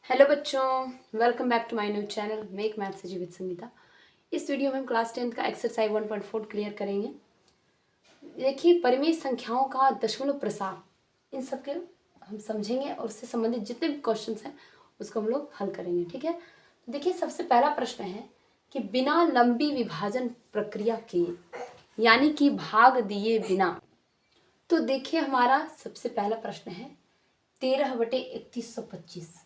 Hello बच्चों, welcome back to my new channel make math से with Sangeeta. इस वीडियो में हम क्लास 10 का एक्सरसाइज 1.4 क्लियर करेंगे। देखिए, परिमेय संख्याओं का दशमलव प्रसार, इन सब के हम समझेंगे और उससे संबंधित जितने भी क्वेश्चंस हैं उसको हम लोग हल करेंगे। ठीक है, तो देखिए सबसे पहला प्रश्न है कि बिना लंबी विभाजन प्रक्रिया के, यानी कि भाग दिए बिना। तो देखिए हमारा सबसे पहला प्रश्न है 13/3125।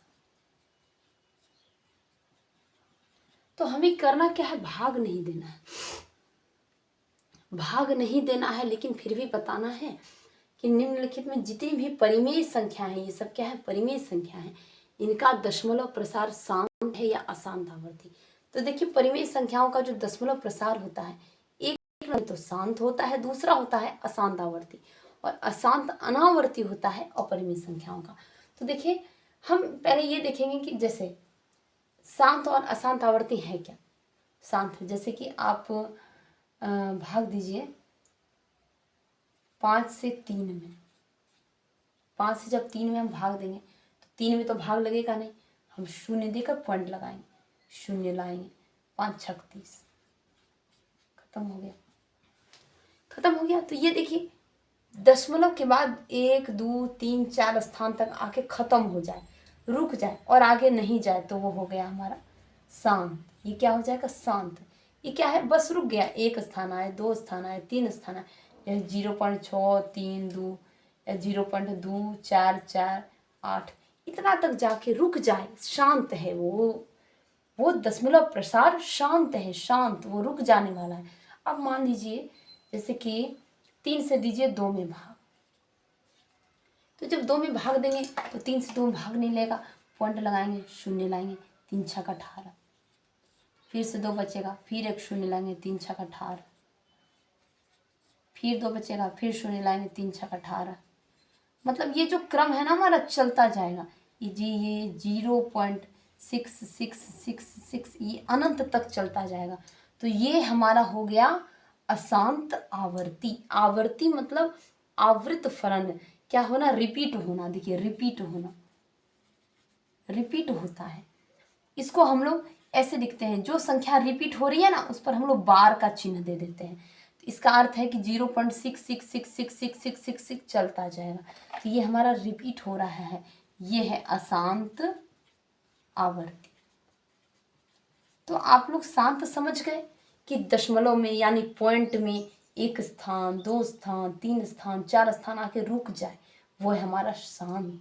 तो हमें करना क्या है, भाग नहीं देना है। भाग नहीं देना है, लेकिन फिर भी बताना है कि निम्नलिखित में जितनी भी परिमेय संख्या है, ये सब क्या है, परिमेय संख्या है, इनका दशमलव प्रसार शांत है या अशांत आवर्ती। तो देखिए परिमेय संख्याओं का जो दशमलव प्रसार होता है, एक में तो शांत होता है, दूसरा होता है अशांत आवर्ती, और अशांत अनावर्ती होता है अपरिमेय संख्याओं का। तो देखिए हम पहले ये देखेंगे कि जैसे शांत और अशांत आवर्ती है क्या। शांत है, जैसे कि आप भाग दीजिए 5 से 3 में। 5 से जब 3 में हम भाग देंगे तो 3 में तो भाग लगेगा नहीं, हम शून्य देकर पॉइंट लगाएंगे, शून्य लाएंगे, 5 छक 30, खत्म हो गया, खत्म हो गया। तो ये देखिए दशमलव के बाद 1 2 3 4 स्थान तक आके खत्म हो जाए, रुक जाए और आगे नहीं जाए, तो वो हो गया हमारा शांत। ये क्या हो जाएगा, शांत। ये क्या है, बस रुक गया, 1 स्थान आए, 2 स्थान आए, 3 स्थान आए, 0.632 या 0.2448, इतना तक जाके रुक जाए, शांत है वो दशमलव प्रसार शांत है, शांत, वो रुक जाने वाला है। अब मान लीजिए जैसे कि 3 से दीजिए 2 में भाग, तो जब 2 में भाग देंगे तो 3 से 2 में भाग नहीं लेगा, पॉइंट लगाएंगे, शून्य लाएंगे, 3 छक 18, फिर से 2 बचेगा, फिर एक शून्य लाएंगे, 3 छक 18, फिर 2 बचेगा, फिर शून्य लाएंगे, 3 छक 18। मतलब ये जो क्रम है ना हमारा चलता जाएगा, ये 0.6666 ये अनंत तक चलता जाएगा। तो ये हमारा हो गया अशांत आवर्ती। आवर्ती मतलब आवृत फलन, क्या होना, रिपीट होना। देखिए रिपीट होना, रिपीट होता है। इसको हम लोग ऐसे लिखते हैं, जो संख्या रिपीट हो रही है ना उस पर हम लोग बार का चिन्ह दे देते हैं। तो इसका अर्थ है कि 0.66666666 चलता जाएगा। तो ये हमारा रिपीट हो रहा है, ये है अशांत आवर्ती। तो आप लोग शांत समझ गए कि दशमलव में यानी पॉइंट में 1 स्थान, 2 स्थान, 3 स्थान, 4 स्थान आके रुक जाए, वो है हमारा शांत।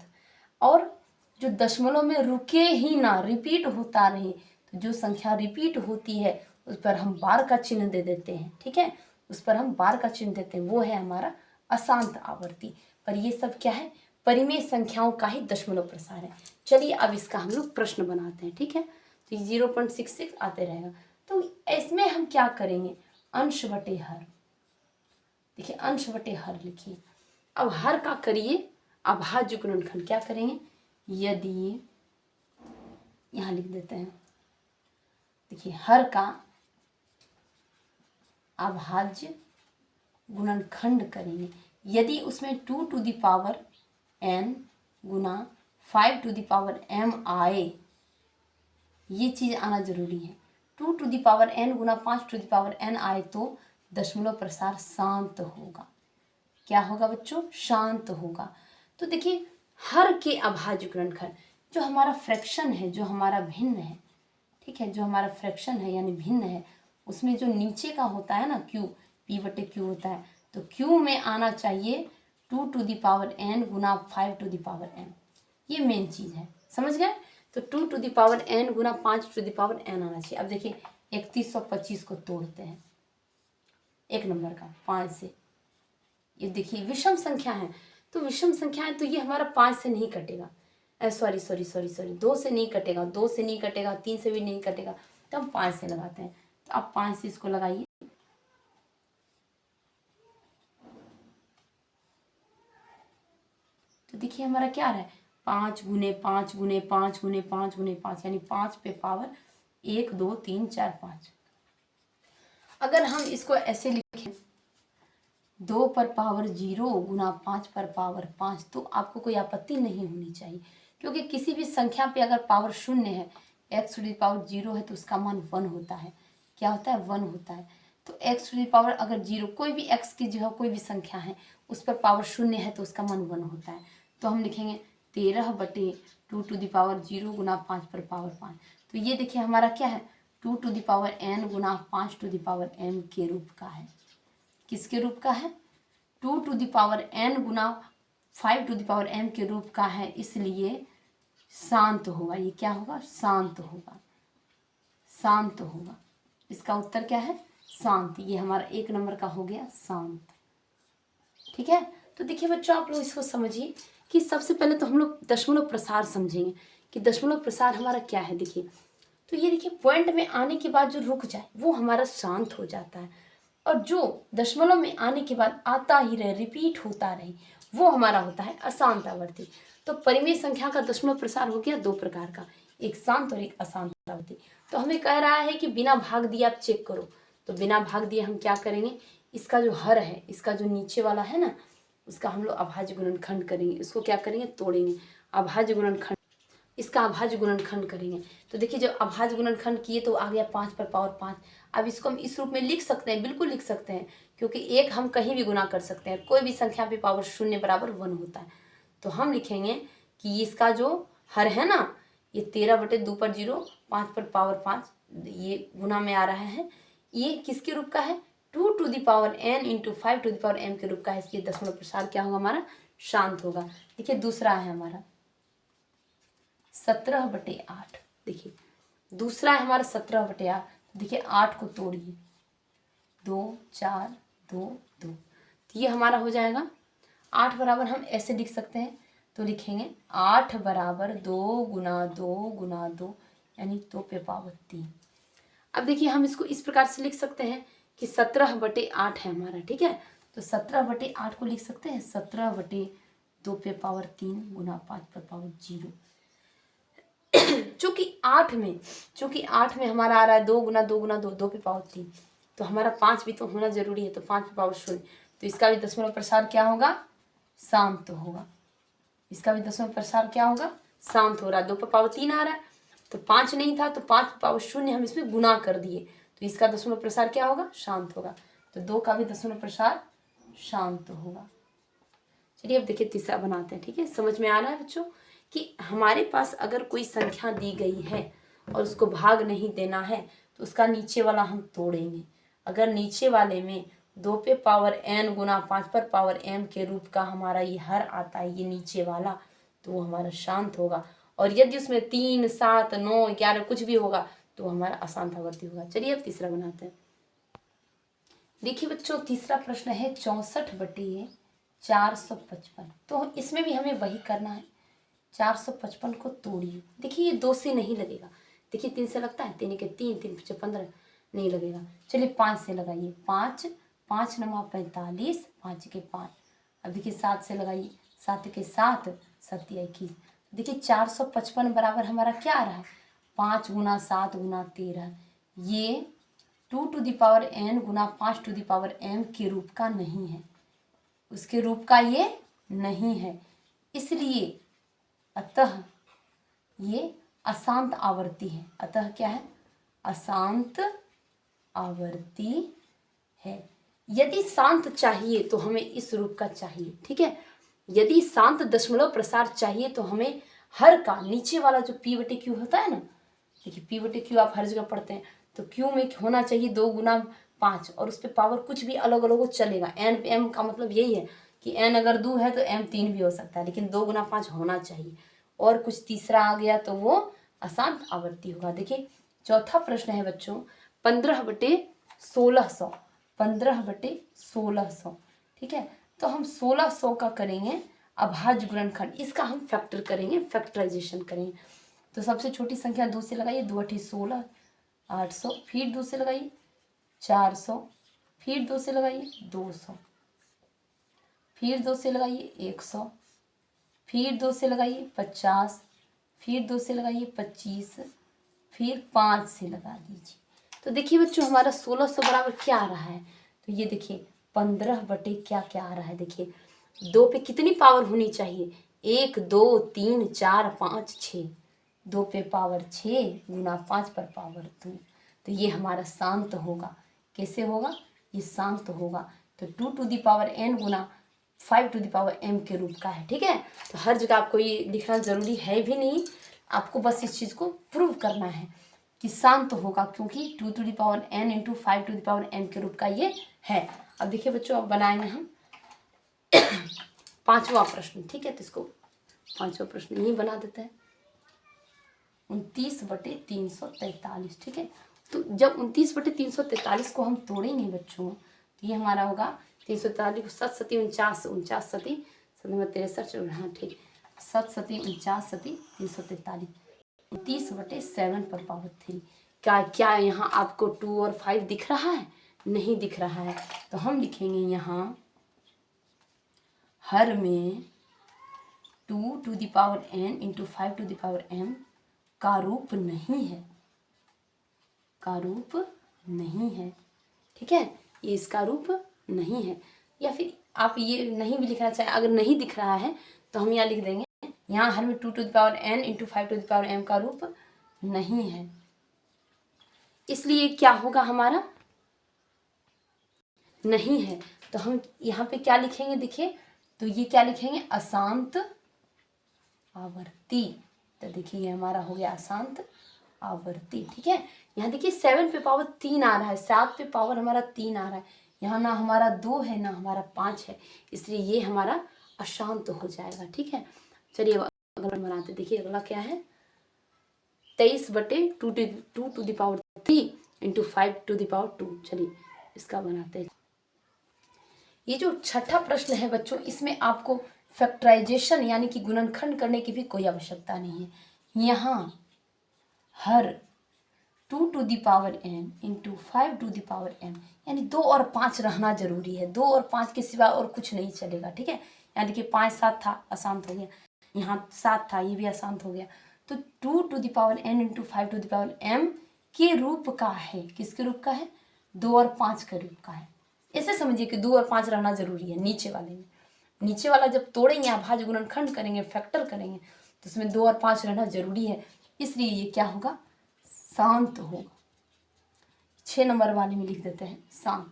और जो दशमलव में रुके ही ना, रिपीट होता रहे, तो जो संख्या रिपीट होती है उस पर हम बार का चिन्ह दे देते हैं। ठीक है, उस पर हम बार का चिन्ह देते हैं, वो है हमारा अशांत आवर्ती। पर ये सब क्या है, परिमेय संख्याओं का ही दशमलव प्रसार है। चलिए अब इसका हम लोग प्रश्न बनाते हैं। ठीक है, तो 0.66 आते रहेगा। तो इसमें हम क्या करेंगे, अंश बटे हर। देखिए अंश बटे हर लिखिए। अब हर का करिए अभाज्य गुणनखंड, क्या करेंगे, यदि, यहां लिख देते हैं, देखिए हर का अभाज्य गुणनखंड करेंगे यदि उसमें 2 टू द पावर n गुना 5 टू द पावर m आए। ये चीज आना जरूरी है, 2 टू द पावर n गुना 5 टू द पावर n आए तो दशमलव प्रसार शांत होगा। क्या होगा बच्चों, शांत होगा। तो देखिए हर के अभाज्य गुणनखंड, जो हमारा फ्रैक्शन है, जो हमारा भिन्न है, ठीक है, जो हमारा फ्रैक्शन है यानी भिन्न है, उसमें जो नीचे का होता है ना क्यू, पी बटे क्यू होता है, तो क्यू में आना चाहिए 2 टू द पावर n गुना 5 टू द पावर n। ये मेन चीज है, समझ गए। तो 2 टू द पावर n गुना 5 टू द पावर n आना चाहिए। अब देखिए 3125 को तोड़ते हैं, एक नंबर का 5 से। ये देखिए विषम संख्या है, तो विषम संख्या है तो ये हमारा 5 से नहीं कटेगा, सॉरी 2 से नहीं कटेगा, 2 से नहीं कटेगा, 3 से भी नहीं कटेगा, तो हम 5 से लगाते हैं। तो आप 5 से इसको लगाइए, तो देखिए हमारा क्या आ रहा है, 5 गुने 5 गुने 5 गुने 5 गुने 5, यानी 5 पे पावर 1 2 3 4 5। अगर हम इसको ऐसे लिखें 2 पर पावर 0 गुना 5 पर पावर 5, तो आपको कोई आपत्ति नहीं होनी चाहिए, क्योंकि किसी भी संख्या पे अगर पावर शून्य है, एक्स टू दी पावर 0 है तो उसका मान 1 होता है। क्या होता है? 1 होता है। तो एक्स टू दी पावर अगर 0, कोई भी एक्स की जो है कोई भी संख्या है उस पर पावर शून्य है तो उसका मान 1 होता है। तो हम लिखेंगे 13/2 टू दी पावर 0 गुना 5 पर पावर 5। तो ये देखिए हमारा क्या है? 2 टू दी पावर n गुना 5 टू दी पावर m के रूप का है। किसके रूप का है? 2 टू दी पावर n गुना 5 टू दी पावर m के रूप का है, इसलिए शांत होगा। ये क्या होगा? शांत होगा। शांत होगा। इसका उत्तर क्या है? शांत। ये हमारा 1 नंबर का हो गया शांत। ठीक है। तो देखिए बच्चों, आप लोग इसको समझिए कि सबसे पहले तो हम लोग दशमलव प्रसार समझेंगे कि दशमलव प्रसार हमारा क्या है। देखिए, तो ये देखिए पॉइंट में आने के बाद जो रुक जाए वो हमारा शांत हो जाता है, और जो दशमलव में आने के बाद आता ही रहे, रिपीट होता रहे, वो हमारा होता है अशांत आवर्ती। तो परिमेय संख्या का दशमलव प्रसार हो गया 2 प्रकार का, एक शांत और एक अशांत आवर्ती। तो हमें कह रहा है कि बिना भाग दिए आप चेक करो। तो बिना भाग दिए हम क्या करेंगे? इसका जो हर है, इसका जो नीचे वाला है ना, उसका हम लोग अभाज्य गुणनखंड करेंगे। इसको क्या करेंगे? तोड़ेंगे। अभाज्य गुणनखंड, इसका अभाज्य गुणनखंड करेंगे। तो देखिए जब अभाज्य गुणनखंड किए तो आ गया 5 पर पावर 5। अब इसको हम इस रूप में लिख सकते हैं, बिल्कुल लिख सकते हैं, क्योंकि एक हम कहीं भी गुना कर सकते हैं। कोई भी संख्या पे पावर 0 बराबर 1 होता है। तो हम लिखेंगे कि इसका जो हर है ना, ये 13/2 पर 0, 5 पर पावर 5, ये गुना में आ रहा है। ये किसके रूप का है? 2 to the power n into 5 to the power m के रूप का है। इसलिए दशमलव प्रसार क्या होगा? हमारा शांत होगा। देखिए दूसरा है हमारा 17/8। देखिए दूसरा है हमारा 17/8। देखिए 8 को तोड़िए, 2 4 2 2, तो ये हमारा हो जाएगा 8 बराबर, हम ऐसे लिख सकते हैं। तो लिखेंगे 8 बराबर 2 गुना 2 गुना 2, यानी 2 पे पावर 3। अब देखिए हम इसको इस प्रकार से लिख सकते हैं कि 17/8 है हमारा। ठीक है। तो 17/8 को लिख सकते हैं 17/2 पे पावर 3 गुना 5 पर पावर 0। चूंकि 8 में हमारा आ रहा है 2 गुना 2 गुना 2, 2 पे पावर 3, तो हमारा 5 भी तो होना जरूरी है। तो 5 पे पावर 0, तो इसका भी दशमलव प्रसार क्या होगा? शांत होगा। इसका भी दशमलव प्रसार क्या होगा? शांत हो रहा है। 2 पे पावर 3 आ रहा है, तो 5 नहीं था तो 5 पे पावर 0 हम इसमें गुना कर दिए, तो इसका दशमलव प्रसार क्या होगा? शांत होगा। तो 2 का भी दशमलव प्रसार शांत होगा। चलिए अब देखिए तीसरा बनाते हैं। ठीक है, समझ में आ रहा है बच्चों कि हमारे पास अगर कोई संख्या दी गई है और उसको भाग नहीं देना है तो उसका नीचे वाला हम तोड़ेंगे। अगर नीचे वाले में 2 पे पावर n गुना 5 पर पावर m के रूप का हमारा ये हर आता है, ये नीचे वाला, तो वो हमारा शांत होगा। और यदि उसमें 3 7 9 11 कुछ भी होगा तो हमारा अशांत आवर्ती होगा। चलिए अब तीसरा बनाते हैं। देखिए बच्चों, तीसरा प्रश्न है 64/455। तो इसमें भी हमें वही करना है। 455 को तोड़िए। देखिए ये 2 से नहीं लगेगा। देखिए 3 से लगता है, 3 के 3, 3 5 15, नहीं लगेगा। चलिए 5 से लगाइए। 5 5 9 45, 5 के 5। अब देखिए 7 से लगाइए। 7 के 7, 7 21। देखिए 455 बराबर हमारा क्या आ रहा है? 5 गुना 7 गुना 13। ये 2 टू दी पावर n गुना 5 टू दी पावर m के रूप का नहीं है, उसके रूप का ये नहीं है, इसलिए अतः ये अशांत आवर्ती है। अतः क्या है? अशांत आवर्ती है। यदि शांत चाहिए तो हमें इस रूप का चाहिए। ठीक है, यदि शांत दशमलव प्रसार चाहिए तो हमें हर का नीचे वाला जो p/q होता है ना, देखिए p/q आप हर जगह पढ़ते हैं, तो q में होना चाहिए 2 गुना 5, और उस पर पावर कुछ भी अलग अलग हो चलेगा। n पे m का मतलब यही है कि n अगर 2 है तो m 3 भी हो सकता है, लेकिन 2 गुना 5 होना चाहिए। और कुछ तीसरा आ गया तो वो अशांत आवर्ती होगा। देखिए चौथा प्रश्न है बच्चों 15/1600। 15/1600। ठीक है, तो हम 1600 का करेंगे अभाज्य गुणनखंड। इसका हम फैक्टर करेंगे, फैक्टराइजेशन करेंगे। तो सबसे छोटी संख्या 2 से लगाइए। 2 8 16, 800। फिर 2 से लगाइए 400। फिर 2 से लगाइए 200। फिर 2 से लगाइए 100। फिर 2 से लगाइए 50। फिर 2 से लगाइए 25। फिर 5 से लगा दीजिए। तो देखिए बच्चों हमारा 1600 बराबर क्या आ रहा है? तो ये देखिए 15 बटे क्या क्या आ रहा है। देखिए 2 पे कितनी पावर होनी चाहिए? 1 2 3 4 5 6, 2 पे पावर 6 गुना 5 पर पावर 2, तो ये हमारा शांत होगा। कैसे होगा? ये शांत होगा। तो 2 टू द पावर n गुना 5 टू द पावर m के रूप का है। ठीक है, तो हर जगह आपको ये लिखना ज़रूरी है भी नहीं, आपको बस इस चीज़ को प्रूव करना है कि शांत होगा, क्योंकि 2 to the power n into 5 to the power m के रूप का ये है। अब देखिए बच्चों, अब बनाएंगे हम पांचवा प्रश्न। ठीक है, तो इसको पांचवा प्रश्न यही बना देते हैं, 29/343। ठीक है, तो जब 29/343 को हम तोड़ेंगे बच्चों, तो ये हमारा होगा 343 को 7 सती 49, 49 सती 63, हाँ ठीक, 7 सती 49 सती 343, 29/7 पर पावर 3। क्या यहाँ आपको 2 और 5 दिख रहा है? नहीं दिख रहा है, तो हम लिखेंगे यहाँ हर में 2 to the power n into 5 to the power m का रूप नहीं है, का रूप नहीं है। ठीक है, ये इसका रूप नहीं है। या फिर आप ये नहीं भी लिखना चाहें, अगर नहीं दिख रहा है तो हम यहाँ लिख देंगे, यहाँ हर में 2 to the power n into 5 to the power m का रूप नहीं है, इसलिए क्या होगा हमारा? नहीं है। तो हम यहाँ पे क्या लिखेंगे? देखिए, तो ये क्या लिखेंगे? अशांत आवर्ती। तो देखिए ये हमारा हो गया अशांत आवर्ती। ठीक है, यहाँ देखिए 7 पे पावर 3 आ रहा है, 7 पे पावर हमारा 3 आ रहा है, यहाँ ना हमारा 2 है ना हमारा 5 है, इसलिए ये हमारा अशांत हो जाएगा। ठीक है, चलिए अगला बनाते। देखिए अगला क्या है? 23/2 to the power 3 into 5 to the power 2। चलिए इसका बनाते हैं। ये जो छठा प्रश्न है बच्चों, इसमें आपको फैक्टराइजेशन यानी कि गुणनखंड करने की भी कोई आवश्यकता नहीं है। यहाँ हर 2 to the power n into 5 to the power m, यानी 2 और 5 रहना जरूरी है, 2 और 5 के सिवा और कुछ नहीं चलेगा। ठीक है, यहाँ देखिए 5 7 था, अशांत हो गया, यहाँ 7 था, ये भी अशांत हो गया। तो 2 to the power n into 5 to the power m के रूप का है। किसके रूप का है? 2 और 5 के रूप का है। ऐसे समझिए कि 2 और 5 रहना जरूरी है नीचे वाले में। नीचे वाला जब तोड़ेंगे, अभाज्य गुणनखंड करेंगे, फैक्टर करेंगे, तो उसमें 2 और 5 रहना जरूरी है, इसलिए ये क्या होगा? शांत होगा। 6 नंबर वाले में लिख देते हैं शांत।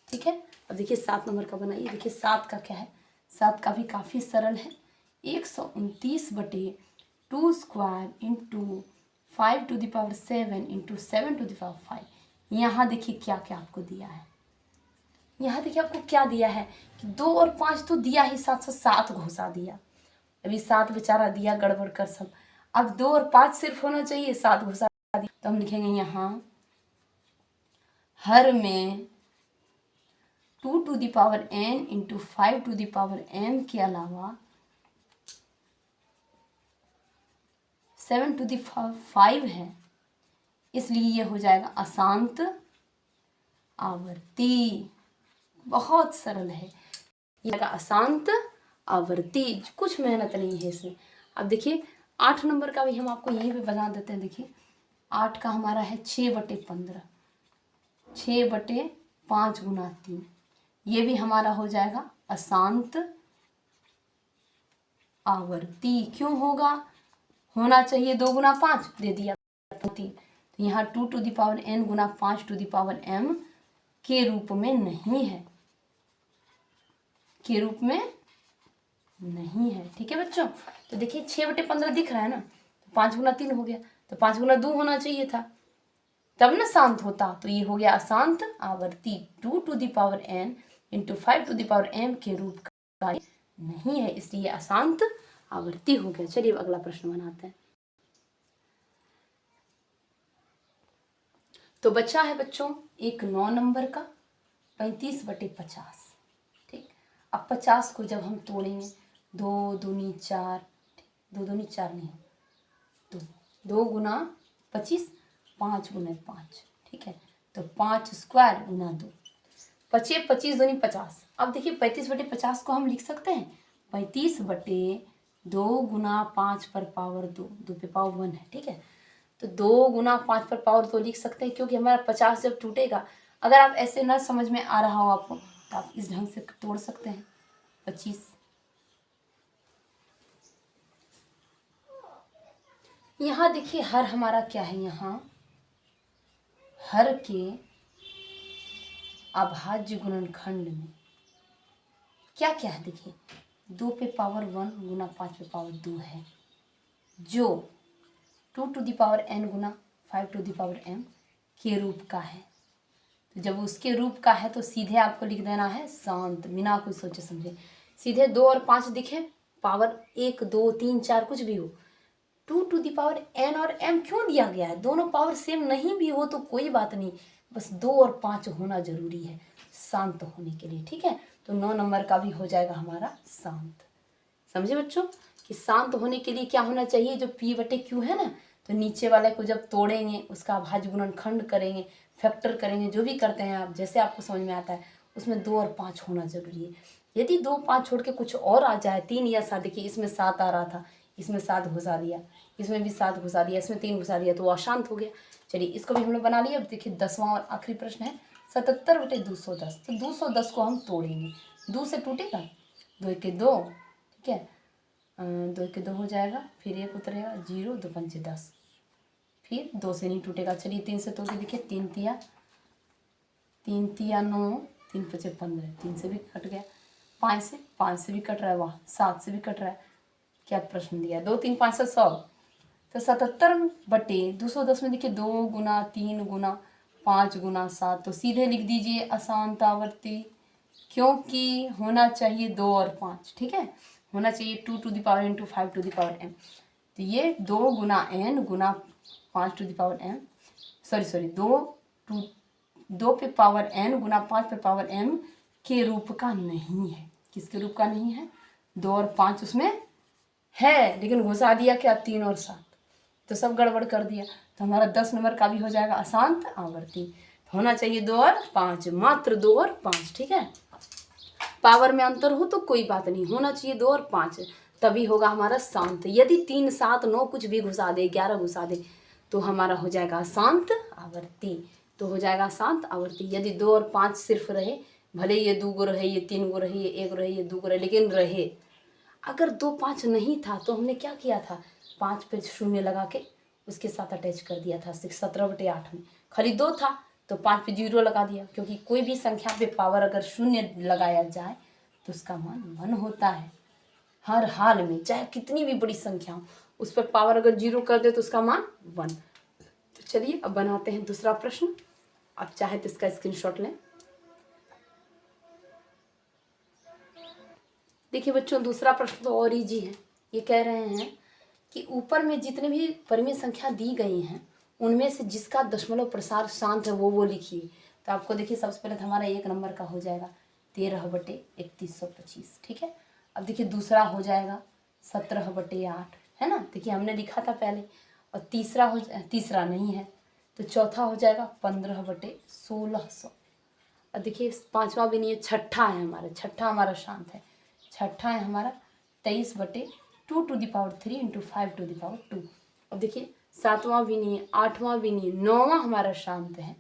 ठीक है, अब देखिए 7 नंबर का बनाइए। देखिए 7 का क्या है? 7 का भी काफ़ी सरल है, 129/2 square into 5 to the power 7 into 7 to the power 5। यहाँ देखिए क्या क्या आपको दिया है, यहाँ देखिए आपको क्या दिया है कि 2 और 5 तो दिया ही, साथ साथ 7 घुसा दिया। अभी 7 बेचारा दिया गड़बड़ कर सब, अब 2 और 5 सिर्फ होना चाहिए, 7 घुसा दिया। तो हम लिखेंगे यहाँ हर में 2 to the power n into 5 to the power m के अलावा 7 टू द पावर 5 है, इसलिए ये हो जाएगा अशांत आवर्ती। बहुत सरल है, ये अशांत आवर्ती, कुछ मेहनत नहीं है इसमें। अब देखिए 8 नंबर का भी हम आपको यहीं पे बता देते हैं। देखिए 8 का हमारा है 6/15, 6/5 गुना 3, ये भी हमारा हो जाएगा अशांत आवर्ती। क्यों होगा? होना चाहिए 2 गुना 5, दे दिया 3। तो यहाँ 2 टू द पावर n गुना 5 टू द पावर m के रूप में नहीं है, के रूप में नहीं है। ठीक है बच्चों, तो देखिए 6/15 दिख रहा है ना, तो 5 गुना 3 हो गया, तो 5 गुना 2 होना चाहिए था, तब ना शांत होता। तो ये हो गया अशांत आवर्ती। 2 to the power n into 5 to the power m के रूप का नहीं है, इसलिए अशांत आवर्ती हो गया। चलिए अगला प्रश्न बनाते हैं। तो बचा है बच्चों एक 9 नंबर का 35/50। ठीक, अब 50 को जब हम तोड़ेंगे, 2 दूनी 4, 2 दूनी 4 नहीं, 2 गुना 25, 5 गुना 5। ठीक है, तो 5 स्क्वायर गुना 2, 25 दूनी 50। अब देखिए 35/50 को हम लिख सकते हैं 35/2 गुना 5 पर पावर 2, 2 पे पावर 1 है। ठीक है, तो 2 गुना 5 पर पावर 2 लिख सकते हैं, क्योंकि हमारा 50 जब टूटेगा, अगर आप ऐसे ना समझ में आ रहा हो आपको, तो आप इस ढंग से तोड़ सकते हैं 25 यहाँ देखिए हर हमारा क्या है, यहाँ हर के अभाज्य गुणनखंड में क्या क्या है, देखिए 2 पे पावर 1 गुना 5 पे पावर 2 है, जो 2 टू द पावर n गुना 5 टू द पावर m के रूप का है। तो जब उसके रूप का है तो सीधे आपको लिख देना है शांत, बिना कुछ सोचे समझे। सीधे 2 और 5 दिखे, पावर 1 2 3 4 कुछ भी हो, 2 टू द पावर n और m क्यों दिया गया है? दोनों पावर सेम नहीं भी हो तो कोई बात नहीं, बस 2 और 5 होना जरूरी है शांत होने के लिए, ठीक है। तो 9 नंबर का भी हो जाएगा हमारा शांत। समझे बच्चों कि शांत होने के लिए क्या होना चाहिए, जो p बटे q है ना, तो नीचे वाले को जब तोड़ेंगे उसका अभाज्य गुणनखंड करेंगे, फैक्टर करेंगे, जो भी करते हैं आप, जैसे आपको समझ में आता है, उसमें 2 और 5 होना जरूरी है। यदि 2 5 छोड़ के कुछ और आ जाए, 3 या 7, देखिए इसमें 7 आ रहा था, इसमें 7 घुसा दिया, इसमें भी 7 घुसा दिया, इसमें 3 घुसा दिया, तो वो अशांत हो गया। चलिए इसको भी हम लोग बना लिया। अब देखिए 10वां और आखिरी प्रश्न है 77 बटे 210। तो 210 को हम तोड़ेंगे, 2 से टूटेगा, 2 1 2, ठीक है, 2 1 2 हो जाएगा, फिर 1 उतरेगा, 0 2 5 10, फिर 2 से नहीं टूटेगा। चलिए 3 से तोड़ के देखिए, 3 तिया 9, 3 5 15, 3 से भी कट गया, 5 से भी कट रहा है, वाह 7 से भी कट रहा है। क्या प्रश्न दिया, 2 3 5 से 100, तो 77 बटे 210 में देखिए 2 गुना 3 गुना 5 गुना 7, तो सीधे लिख दीजिए अशांत आवर्ती, क्योंकि होना चाहिए 2 और 5, ठीक है, होना चाहिए 2 to the power n to 5 to the power m। तो ये 2 गुना n गुना 5 to the power m, sorry 2 पे पावर n गुना 5 पे पावर m के रूप का नहीं है। किसके रूप का नहीं है? 2 और 5 उसमें है, लेकिन घुसा दिया क्या, 3 और 7, तो सब गड़बड़ कर दिया। तो हमारा 10 नंबर का भी हो जाएगा अशांत आवर्ती। तो होना चाहिए 2 और 5, मात्र 2 और 5, ठीक है। पावर में अंतर हो तो कोई बात नहीं, होना चाहिए 2 और 5, तभी होगा हमारा शांत। यदि 3 7 9 कुछ भी घुसा दे, 11 घुसा दे, तो हमारा हो जाएगा शांत आवर्ती। तो हो जाएगा शांत आवर्ती। यदि 2 और 5 सिर्फ रहे, भले ये 2 गो रहे, ये 3 गो रहे, ये 1 रहे, ये 2 गो रहे, लेकिन रहे। अगर 2 5 नहीं था तो हमने क्या किया था, 5 पे शून्य लगा के उसके साथ अटैच कर दिया था। 17 बटे 8 में खाली 2 था तो 5 पे 0 लगा दिया, क्योंकि कोई भी संख्या पे पावर अगर शून्य लगाया जाए तो उसका मान 1 होता है हर हाल में, चाहे कितनी भी बड़ी संख्या हो, उस पर पावर अगर 0 कर दे तो उसका मान 1। तो चलिए अब बनाते हैं दूसरा प्रश्न। आप चाहे तो इसका स्क्रीनशॉट लें। देखिए बच्चों, दूसरा प्रश्न तो और इजी है। ये कह रहे हैं कि ऊपर में जितने भी परिमेय संख्या दी गई हैं उनमें से जिसका दशमलव प्रसार शांत है वो लिखिए। तो आपको देखिए सबसे पहले तो हमारा 1 नंबर का हो जाएगा 13 बटे 3125, ठीक है। अब देखिए दूसरा हो जाएगा 17 बटे 8, है ना, देखिए हमने लिखा था पहले। और तीसरा नहीं है तो चौथा हो जाएगा 15 बटे 1600। और देखिए 5वां भी नहीं है, छठा है हमारा, छठा हमारा शांत है। छठा है हमारा 23 बटे 2 to the power 3 into 5 to the power 2। अब देखिए 7वां भी नहीं है, 8वां भी नहीं है, 9वां हमारा शांत है।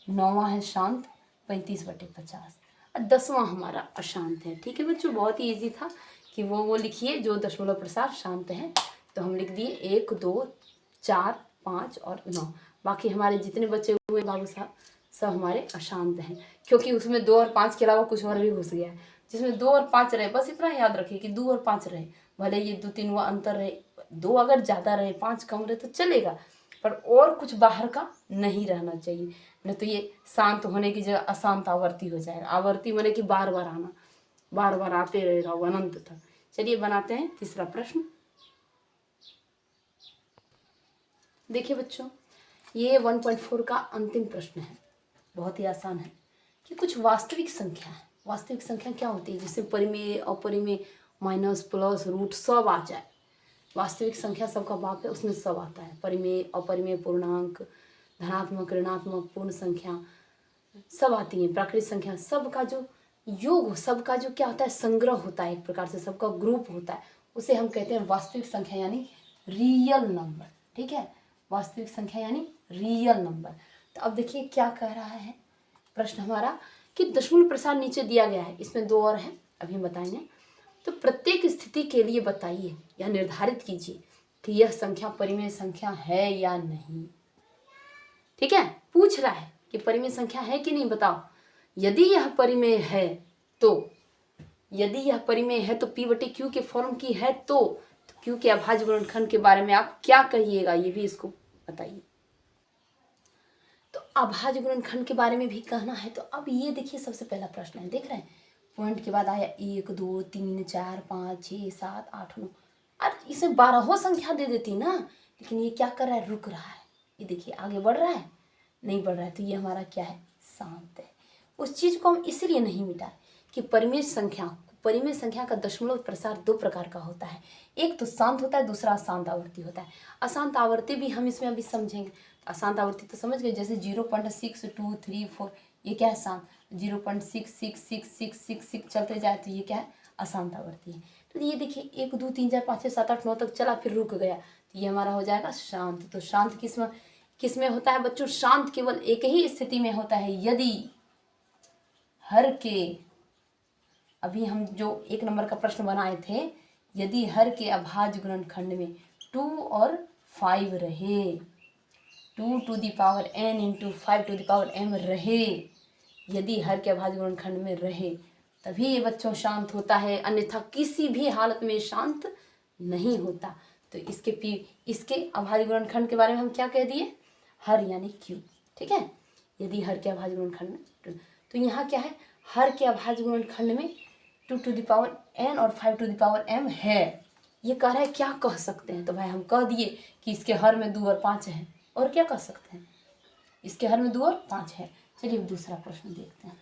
9वां है शांत 35 बटे 50। और 10वां हमारा अशांत है। ठीक है बच्चों, बहुत ही ईजी था कि वो लिखिए जो दशमलव प्रसार शांत है। तो हम लिख दिए 1 2 4 5 और 9। बाकी हमारे जितने बचे हुए बाबू साहब सब हमारे अशांत हैं, क्योंकि उसमें 2 और 5 के अलावा कुछ और भी घुस गया है। जिसमें 2 और 5 रहे, बस इतना याद रखिए कि 2 और 5 रहे, भले ये 2 3 हुआ अंतर रहे, 2 अगर ज़्यादा रहे 5 कम रहे तो चलेगा, पर और कुछ बाहर का नहीं रहना चाहिए, नहीं तो ये शांत होने की जगह अशांत आवर्ती हो जाएगा। आवर्ती माने कि बार बार आना, बार बार आते रहेगा वो अनंत तक। चलिए बनाते हैं तीसरा प्रश्न। देखिए बच्चों, ये 1.4 का अंतिम प्रश्न है, बहुत ही आसान है कि कुछ वास्तविक संख्या है। वास्तविक संख्या क्या होती है? जिससे परिमेय अपरिमेय माइनस प्लस रूट सब आ जाए। वास्तविक संख्या सबका बाप है, उसमें सब आता है, परिमेय अपरिमेय पूर्णांक धनात्मक ऋणात्मक पूर्ण संख्या सब आती है। प्राकृतिक संख्या सबका जो योग, सबका जो क्या होता है संग्रह होता है, एक प्रकार से सबका ग्रुप होता है, उसे हम कहते हैं वास्तविक संख्या यानी रियल नंबर। ठीक है, वास्तविक संख्या यानी रियल नंबर। तो अब देखिए क्या कह रहा है प्रश्न हमारा कि दशमलव प्रसार नीचे दिया गया है, इसमें 2 और है, अभी हम बताएंगे। तो प्रत्येक स्थिति के लिए बताइए या निर्धारित कीजिए कि यह संख्या परिमेय संख्या है या नहीं। ठीक है, पूछ रहा है कि परिमेय संख्या है कि नहीं, बताओ। यदि यह परिमेय है तो, यदि यह परिमेय है तो P बटे Q के फॉर्म की है तो Q के अभाज्य गुणनखंड के बारे में आप क्या कहिएगा, ये भी इसको बताइए। तो अभाज्य गुणनखंड के बारे में भी कहना है। तो अब ये देखिए, सबसे पहला प्रश्न है, देख रहे हैं, पॉइंट के बाद आया 1 2 3 4 5 6 7 8 9। अब इसे 12 संख्या दे देती ना, लेकिन ये क्या कर रहा है, रुक रहा है। ये देखिए आगे बढ़ रहा है, नहीं बढ़ रहा है, तो ये हमारा क्या है, शांत है। उस चीज को हम इसलिए नहीं मिटाए कि परिमेय संख्या का दशमलव प्रसार दो प्रकार का होता है। एक तो शांत होता है, दूसरा अशांत आवर्ती होता है। अशांत आवर्ती भी हम इसमें अभी समझेंगे। अशांत आवर्ती तो समझ गए, जैसे 0.623 ये क्या है, शांत। 0.66666 चलते जाए तो ये क्या है, अशांत आवर्ती है। तो ये देखिए 1 2 3 4 5 6 7 8 9 तक चला, फिर रुक गया, तो ये हमारा हो जाएगा शांत। तो शांत किसमें होता है बच्चों, शांत केवल एक ही स्थिति में होता है, यदि हर के, अभी हम जो 1 नंबर का प्रश्न बनाए थे, यदि हर के अभाज्य गुणनखंड में 2 और 5 रहे, 2 to the power n into 5 to the power m रहे, यदि हर के अभाज्य गुणनखंड में रहे, तभी ये बच्चों शांत होता है, अन्यथा किसी भी हालत में शांत नहीं होता। तो इसके अभाज्य गुणनखंड के बारे में हम क्या कह दिए, हर यानी Q। ठीक है, यदि हर के अभाज्य गुणनखंड में, तो यहाँ क्या है, हर के अभाज्य गुणनखंड में 2 to the power n और 5 to the power m है। ये कह रहा है क्या कह सकते हैं, तो भाई हम कह दिए कि इसके हर में 2 और 5 है, और क्या कह सकते हैं, इसके हर में 2 और 5 है। चलिए दूसरा प्रश्न देखते हैं।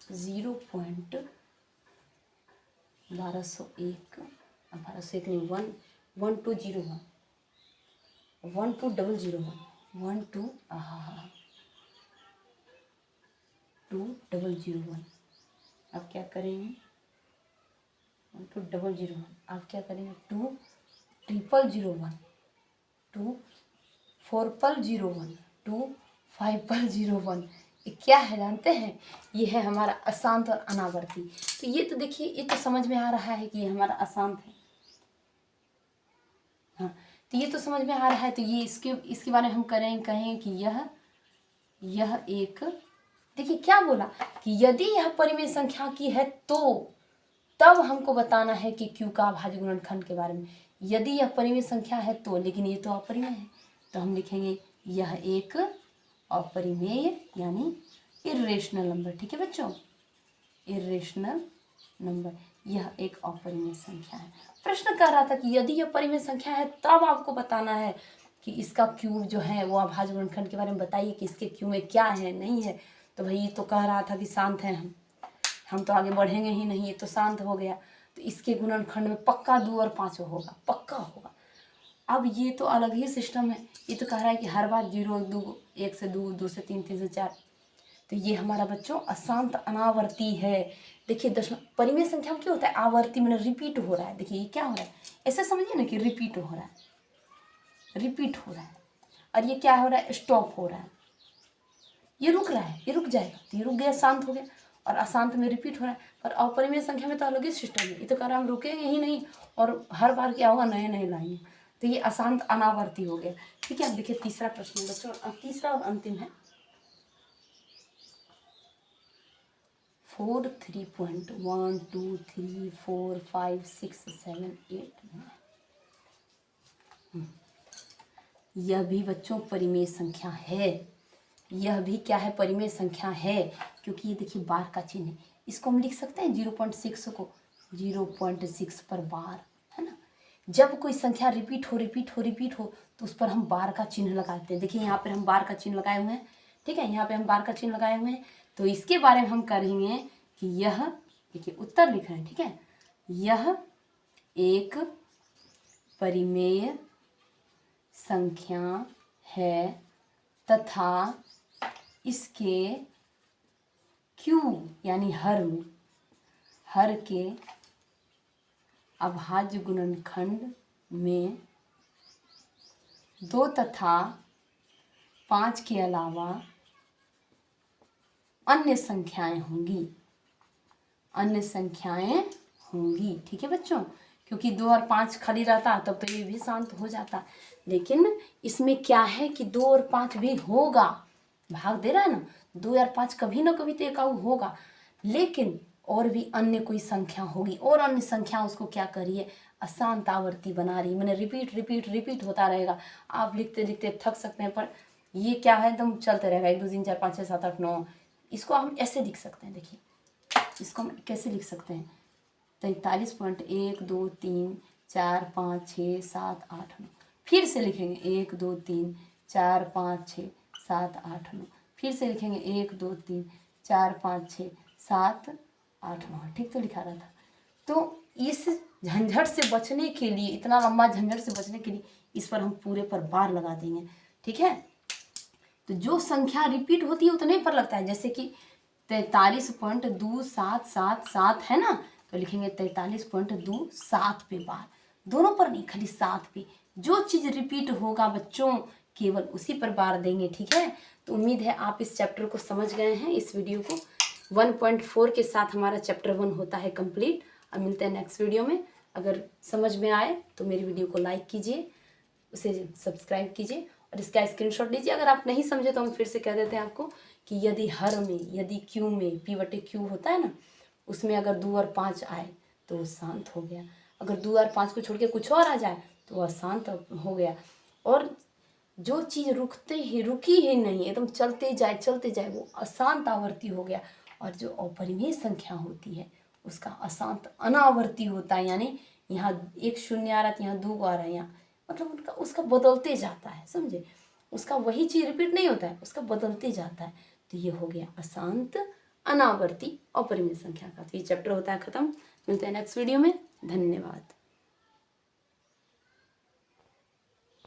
0.1201 1201 नहीं, 12001 12001 2001। अब क्या करेंगे, 12001, अब क्या करेंगे, 2001 2401 2501। ये क्या है जानते हैं, ये है हमारा अशांत और अनावर्ती। तो ये तो देखिए, ये तो समझ में आ रहा है कि ये हमारा अशांत है। हाँ, तो ये तो समझ में आ रहा है। तो ये इसके बारे में हम कहें कि यह एक, देखिए क्या बोला कि यदि यह परिमेय संख्या की है तो, तब हमको बताना है कि Q का अभाज्य गुणनखंड के बारे में। यदि यह परिमेय संख्या है तो, लेकिन ये तो अपरिमेय है, तो हम लिखेंगे यह एक अपरिमेय यानी इर्रेशनल नंबर। ठीक है बच्चों, इर्रेशनल नंबर, यह एक अपरिमेय संख्या है। प्रश्न कर रहा था कि यदि यह परिमेय संख्या है तब आपको बताना है कि इसका Q जो है वो अभाज्य गुणनखंड के बारे में बताइए कि इसके Q में क्या है, नहीं है। तो भाई ये तो कह रहा था कि शांत है, हम तो आगे बढ़ेंगे ही नहीं, ये तो शांत हो गया। तो इसके गुणनखंड में पक्का 2 और 5 होगा, पक्का होगा। अब ये तो अलग ही सिस्टम है, ये तो कह रहा है कि हर बार 0 2 1 से 2 2 से 3 3 से 4। तो ये हमारा बच्चों अशांत अनावर्ती है। देखिए परिमेय संख्या में क्या होता है, आवर्ती में रिपीट हो रहा है। देखिए ये क्या हो रहा है, ऐसे समझिए ना कि रिपीट हो रहा है, रिपीट हो रहा है। और ये क्या हो रहा है, स्टॉप हो रहा है, ये रुक रहा है, ये रुक जाएगा, तो ये रुक गया, शांत हो गया। और अशांत में रिपीट हो रहा है। पर अपरिमेय संख्या में तो अलग ही सिस्टम है, ये तो कह रहा है हम रुकेंगे ही नहीं, और हर बार क्या होगा, नए नए लाएंगे। तो ये अशांत अनावर्ती हो गया। ठीक है, अब देखिए तीसरा प्रश्न बच्चों, तीसरा और अंतिम है 4 3.1 2 3 4 5 6 7 8 9। यह भी बच्चों परिमेय संख्या है, यह भी क्या है, परिमेय संख्या है, क्योंकि ये देखिए बार का चिन्ह है। इसको हम लिख सकते हैं 0.6 को 0.6 पर बार, है ना। जब कोई संख्या रिपीट हो तो उस पर हम बार का चिन्ह लगाते हैं। देखिए यहाँ पर हम बार का चिन्ह लगाए हुए हैं, ठीक है, यहाँ पे हम बार का चिन्ह लगाए हुए हैं। तो इसके बारे में हम करेंगे कि यह, देखिए उत्तर लिख रहे हैं, ठीक है, यह एक परिमेय संख्या है तथा इसके Q यानी हर के अभाज्य गुणनखंड में 2 तथा 5 के अलावा अन्य संख्याएं होंगी, ठीक है बच्चों, क्योंकि 2 और 5 खाली रहता तब तो ये भी शांत हो जाता। लेकिन इसमें क्या है कि 2 और 5 भी होगा, भाग दे रहा है ना, 2 और 5 कभी ना कभी तो एकाऊ होगा, लेकिन और भी अन्य कोई संख्या होगी, और अन्य संख्या उसको क्या करिए, अशांत आवर्ती बना रही, मैंने रिपीट रिपीट रिपीट होता रहेगा। आप लिखते लिखते थक सकते हैं, पर ये क्या है, एकदम चलते रहेगा, 1 2 3 4 5 6 7 8 9। इसको हम ऐसे लिख सकते हैं, देखिए इसको हम कैसे लिख सकते हैं, 43.1 2 3 4 5 6 7 8 9। फिर से लिखेंगे 1 2 3 4 5 6 7 8 9। फिर से लिखेंगे 1 2 3 4 5 6 7 8 9। ठीक तो लिखा रहा था। तो इस झंझट से बचने के लिए, इतना लंबा झंझट से बचने के लिए इस पर हम पूरे पर बार लगा देंगे। ठीक है, तो जो संख्या रिपीट होती है उतने पर लगता है, जैसे कि 43.2777 है ना, तो लिखेंगे 43.27 पे बार, दोनों पर नहीं, खाली 7 पे। जो चीज़ रिपीट होगा बच्चों केवल उसी पर बार देंगे। ठीक है, तो उम्मीद है आप इस चैप्टर को समझ गए हैं। इस वीडियो को 1.4 के साथ हमारा चैप्टर 1 होता है कंप्लीट। अब मिलते हैं नेक्स्ट वीडियो में। अगर समझ में आए तो मेरी वीडियो को लाइक कीजिए, उसे सब्सक्राइब कीजिए और इसका स्क्रीनशॉट लीजिए। अगर आप नहीं समझे तो हम फिर से कह देते हैं आपको कि यदि हर में, यदि क्यू में, P/Q होता है ना, उसमें अगर 2 और 5 आए तो वो शांत हो गया, अगर 2 और 5 को छोड़ के कुछ और आ जाए तो वह शांत हो गया। और जो चीज़ रुकी ही नहीं, एकदम चलते जाए वो अशांत आवर्ती हो गया। और जो अपरिमेय संख्या होती है उसका अशांत अनावर्ती होता है, यानी यहाँ 1 शून्य आ रहा है, यहाँ 2 आ रहा है, यहाँ मतलब उनका उसका बदलते जाता है, समझे, उसका वही चीज़ रिपीट नहीं होता है, उसका बदलते जाता है। तो ये हो गया अशांत अनावर्ती अपरिमेय संख्या का। तो ये चैप्टर होता है खत्म। मिलते हैं नेक्स्ट वीडियो में। धन्यवाद।